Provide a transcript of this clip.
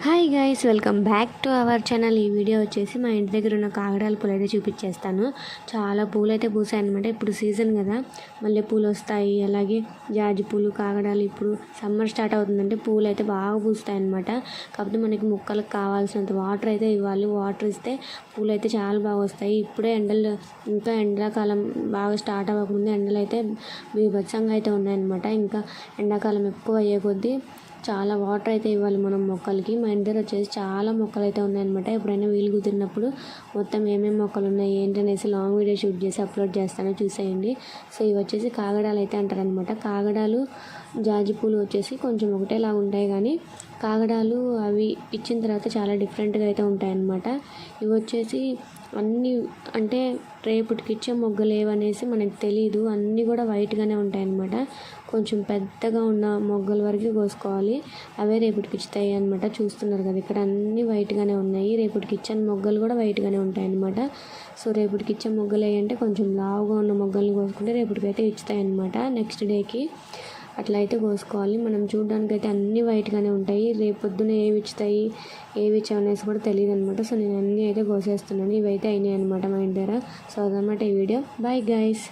Hi guys, welcome back to our channel. ఈ video వచ్చేసి మా ఇంటి దగ్గర ఉన్న కాగడాల పూలు అయితే చూపించేస్తాను. చాలా పూలు అయితే పూసాయి అనమాట. ఇప్పుడు సీజన్ కదా, మల్లె పూలు వస్తాయి, అలాగే జాజి పూలు, కాగడాలు. ఇప్పుడు సమ్మర్ స్టార్ట్ అవుతుందంటే పూలు అయితే బాగా పూస్తాయి అనమాట. కాకపోతే మనకి మొక్కలకు కావాల్సినంత వాటర్ అయితే ఇవ్వాలి. వాటర్ ఇస్తే పూలు అయితే చాలా బాగా వస్తాయి. ఇప్పుడే ఎండలు, ఇంకా ఎండాకాలం బాగా స్టార్ట్ అవ్వకముందు ఎండలు అయితే బీభత్సంగా అయితే ఉన్నాయన్నమాట. ఇంకా ఎండాకాలం ఎక్కువ అయ్యే కొద్దీ చాలా వాటర్ అయితే ఇవ్వాలి మనం మొక్కలకి. మా ఇంటి దగ్గర వచ్చేసి చాలా మొక్కలు అయితే ఉన్నాయన్నమాట. ఎప్పుడైనా వీలు కుదిరినప్పుడు మొత్తం ఏమేమి మొక్కలు ఉన్నాయి ఏంటనేసి లాంగ్ వీడియో షూట్ చేసి అప్లోడ్ చేస్తాను, చూసేయండి. సో ఇవి వచ్చేసి కాగడాలు అయితే అంటారనమాట. కాగడాలు, జాజి పూలు వచ్చేసి కొంచెం ఒకటేలాగా ఉంటాయి, కానీ కాగడాలు అవి ఇచ్చిన తర్వాత చాలా డిఫరెంట్గా అయితే ఉంటాయన్నమాట. ఇవి వచ్చేసి అన్నీ అంటే రేపటికి ఇచ్చే మొగ్గలు ఏవనేసి మనకు తెలియదు. అన్నీ కూడా వైట్గానే ఉంటాయన్నమాట. కొంచెం పెద్దగా ఉన్న మొగ్గల వరకు కోసుకోవాలి, అవే రేపటికి ఇచ్చుతాయి అనమాట. చూస్తున్నారు కదా, ఇక్కడ అన్నీ వైట్గానే ఉన్నాయి. రేపటికి ఇచ్చిన మొగ్గలు కూడా వైట్గానే ఉంటాయన్నమాట. సో రేపటికి ఇచ్చే మొగ్గలు ఏంటంటే కొంచెం లావుగా ఉన్న మొగ్గల్ని కోసుకుంటే రేపటికైతే ఇచ్చుతాయి అనమాట. నెక్స్ట్ డేకి అట్లా అయితే కోసుకోవాలి. మనం చూడడానికి అయితే అన్నీ వైట్గానే ఉంటాయి. రేపు పొద్దున ఏవి ఇచ్చుతాయి, ఏవి ఇచ్చావనేసి కూడా తెలియదు అనమాట. సో నేను అన్నీ అయితే కోసేస్తున్నాను. ఇవైతే అయినాయి అనమాట మా ఇంటి దగ్గర. సో అదనమాట ఈ వీడియో. Bye guys.